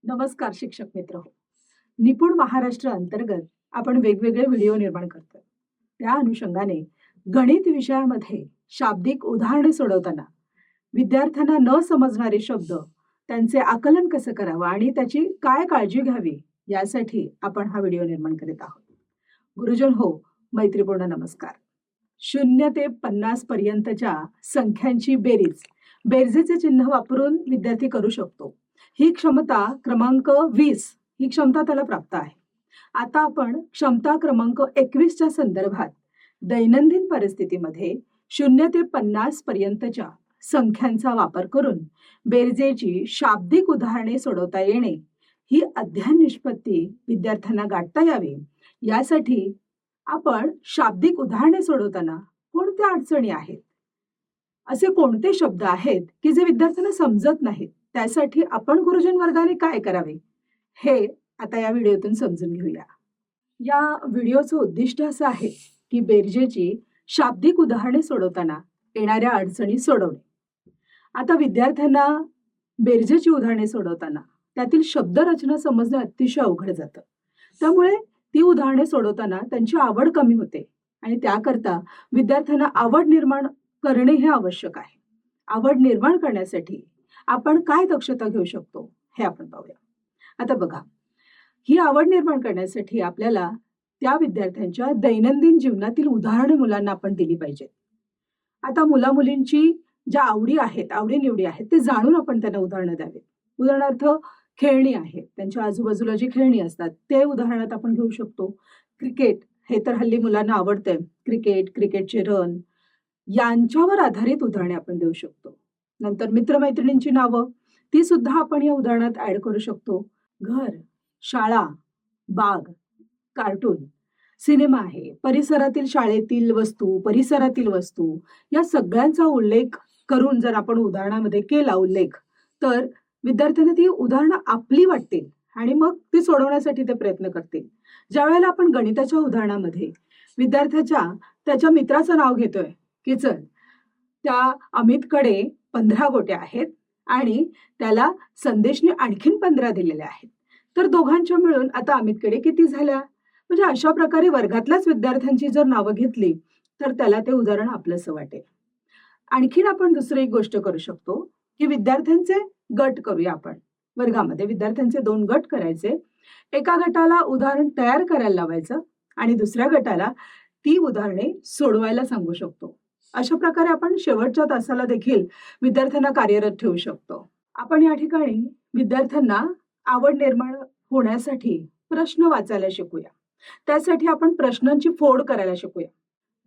नमस्कार शिक्षक मित्र हो. निपुण महाराष्ट्र अंतर्गत आपण वेगवेगळे व्हिडिओ निर्माण करतो. त्या अनुषंगाने गणित विषयामध्ये शाब्दिक उदाहरणे सोडवताना विद्यार्थ्यांना न समजणारे शब्द त्यांचे आकलन कसं करावं आणि त्याची काय काळजी घ्यावी यासाठी आपण हा व्हिडिओ निर्माण करीत आहोत. गुरुजन हो, मैत्रीपूर्ण नमस्कार. 0 ते 50 पर्यंतच्या संख्यांची बेरजेचे चिन्ह वापरून विद्यार्थी करू शकतो. ही क्षमता क्रमांक 20 ही क्षमता त्याला प्राप्त आहे. आता आपण क्षमता क्रमांक 21 च्या संदर्भात दैनंदिन परिस्थितीमध्ये 0 ते 50 पर्यंतच्या संख्यांचा वापर करून बेरजेची शाब्दिक उदाहरणे सोडवता येणे ही अध्ययन निष्पत्ती विद्यार्थ्यांना गाठता यावी यासाठी आपण शाब्दिक उदाहरणे सोडवताना कोणत्या अडचणी आहेत, असे कोणते शब्द आहेत की जे विद्यार्थ्यांना समजत नाहीत, त्यासाठी आपण गुरुजन वर्गाने काय करावे हे आता या व्हिडिओतून समजून घेऊया. या व्हिडिओचं उद्दिष्ट असं आहे की बेरजेची शाब्दिक उदाहरणे सोडवताना येणाऱ्या अडचणी सोडवणे. आता विद्यार्थ्यांना बेरजेची उदाहरणे सोडवताना त्यातील शब्दरचना समजणे अतिशय अवघड जातं. त्यामुळे ती उदाहरणे सोडवताना त्यांची आवड कमी होते आणि त्याकरता विद्यार्थ्यांना आवड निर्माण करणे हे आवश्यक आहे. आवड निर्माण करण्यासाठी आपण काय दक्षता घेऊ शकतो हे आपण पाहूया. आता बघा, ही आवड निर्माण करण्यासाठी आपल्याला त्या विद्यार्थ्यांच्या दैनंदिन जीवनातील उदाहरणे मुलांना आपण दिली पाहिजेत. आता मुला-मुलींची ज्या आवडी-निवडी आहेत ते जाणून आपण त्यांना उदाहरणं द्यावीत. उदाहरणार्थ खेळणी आहेत, त्यांच्या आजूबाजूला जी खेळणी असतात ते उदाहरणात आपण घेऊ शकतो. क्रिकेट हे तर हल्ली मुलांना आवडतंय. क्रिकेटचे रन यांच्यावर आधारित उदाहरणे आपण देऊ शकतो. नंतर मित्रमैत्रिणींची नावं ती सुद्धा आपण या उदाहरणात ऍड करू शकतो. घर, शाळा, बाग, कार्टून, सिनेमा आहे, परिसरातील शाळेतील वस्तू, परिसरातील वस्तू या सगळ्यांचा उल्लेख करून जर आपण उदाहरणामध्ये केला उल्लेख, तर विद्यार्थ्यांना ती उदाहरणं आपली वाटतील आणि मग ती सोडवण्यासाठी ते प्रयत्न करतील. ज्या वेळेला आपण गणिताच्या उदाहरणामध्ये त्याच्या मित्राचं नाव घेतोय की चल त्या अमितकडे 15 गोट्या आहेत आणि त्याला संदेशने आणखीन 15 दिलेल्या आहेत, तर दोघांच्या मिळून आता अमितकडे किती झाल्या, म्हणजे अशा प्रकारे वर्गातल्याच विद्यार्थ्यांची जर नावं घेतली तर त्याला ते उदाहरण आपलंसं वाटेल. आणखीन आपण दुसरी एक गोष्ट करू शकतो की विद्यार्थ्यांचे गट करूया. आपण वर्गामध्ये विद्यार्थ्यांचे 2 गट करायचे. एका गटाला उदाहरण तयार करायला लावायचं आणि दुसऱ्या गटाला ती उदाहरणे सोडवायला सांगू शकतो. अशा प्रकारे आपण शेवटच्या तासाला देखील विद्यार्थ्यांना कार्यरत ठेवू शकतो. आपण या ठिकाणी विद्यार्थ्यांना आवड निर्माण होण्यासाठी प्रश्न वाचायला शिकूया. त्यासाठी आपण प्रश्नांची फोड करायला शिकूया.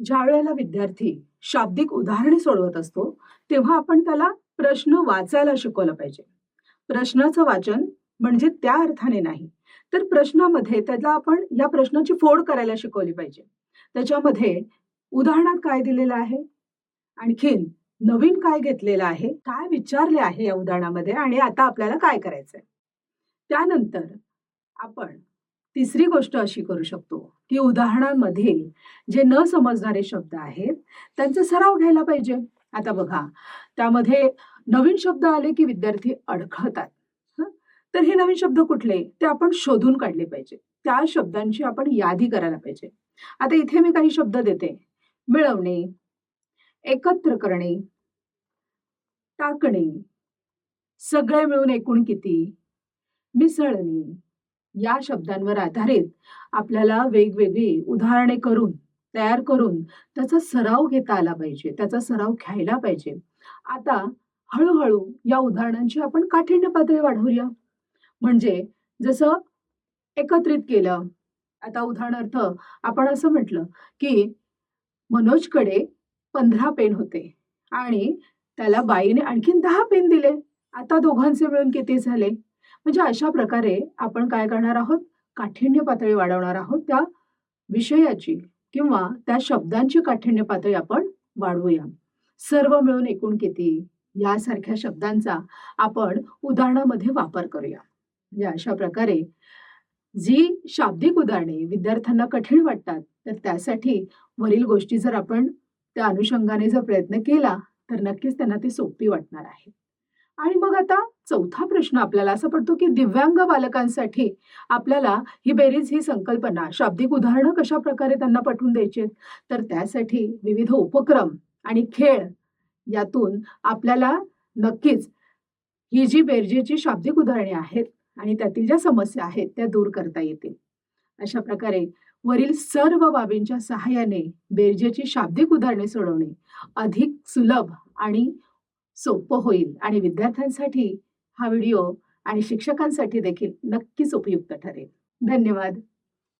ज्या वेळेला विद्यार्थी शाब्दिक उदाहरणे सोडवत असतो तेव्हा आपण त्याला प्रश्न वाचायला शिकवलं पाहिजे. प्रश्नाचं वाचन म्हणजे त्या अर्थाने नाही, तर प्रश्नामध्ये त्याला आपण या प्रश्नाची फोड करायला शिकवली पाहिजे. त्याच्यामध्ये उदाहरणात काय दिलेलं आहे, आणखीन नवीन काय घेतलेलं आहे, काय विचारले आहे या उदाहरणामध्ये आणि आता आपल्याला काय करायचंय. त्यानंतर आपण तिसरी गोष्ट अशी करू शकतो की उदाहरणांमधील जे न समजणारे शब्द आहेत त्यांचा सराव घ्यायला पाहिजे. आता बघा, त्यामध्ये नवीन शब्द आले की विद्यार्थी अडखळतात. तर हे नवीन शब्द कुठले ते आपण शोधून काढले पाहिजे. त्या शब्दांची आपण यादी करायला पाहिजे. आता इथे मी काही शब्द देते. मिळवणे, एकत्र करणे, टाकणे, सगळे मिळून एकूण किती, मिसळणे या शब्दांवर आधारित आपल्याला वेगवेगळी उदाहरणे तयार करून त्याचा सराव घेता आला पाहिजे, त्याचा सराव घ्यायला पाहिजे. आता हळूहळू या उदाहरणांची आपण काठिण्य पातळी वाढवूया. म्हणजे जसं एकत्रित केलं, आता उदाहरणार्थ आपण असं म्हटलं की मनोजकडे 15 पेन होते आणि त्याला बाईने आणखीन 10 पेन दिले, आता दोघांचे मिळून किती झाले. म्हणजे अशा प्रकारे आपण काय करणार आहोत, काठिण्य पातळी वाढवणार आहोत. त्या विषयाची किंवा त्या शब्दांची काठिण्य पातळी आपण वाढवूया. सर्व मिळून एकूण किती यासारख्या शब्दांचा आपण उदाहरणामध्ये वापर करूया. म्हणजे अशा प्रकारे जी शाब्दिक उदाहरणे विद्यार्थ्यांना कठीण वाटतात तर त्यासाठी वरील गोष्टी जर आपण त्या अनुषंगाने जर प्रयत्न केला तर नक्कीच त्यांना ती सोपी वाटणार आहे. आणि मग आता चौथा प्रश्न आपल्याला असा पडतो, की दिव्यांग बालकांसाठी आपल्याला ही बेरीज ही संकल्पना, शाब्दिक उदाहरणं कशाप्रकारे त्यांना पटवून द्यायची आहेत? तर त्यासाठी विविध उपक्रम आणि खेळ यातून आपल्याला नक्कीच ही जी बेरजेची शाब्दिक उदाहरणे आहेत आणि त्यातील ज्या समस्या आहेत त्या दूर करता येतील. अशा प्रकारे वरील सर्व बाबींच्या सहाय्याने बेरजेची शाब्दिक उदाहरणे सोडवणे अधिक सुलभ आणि सोपं होईल आणि विद्यार्थ्यांसाठी हा व्हिडिओ आणि शिक्षकांसाठी देखील नक्कीच उपयुक्त ठरेल. धन्यवाद.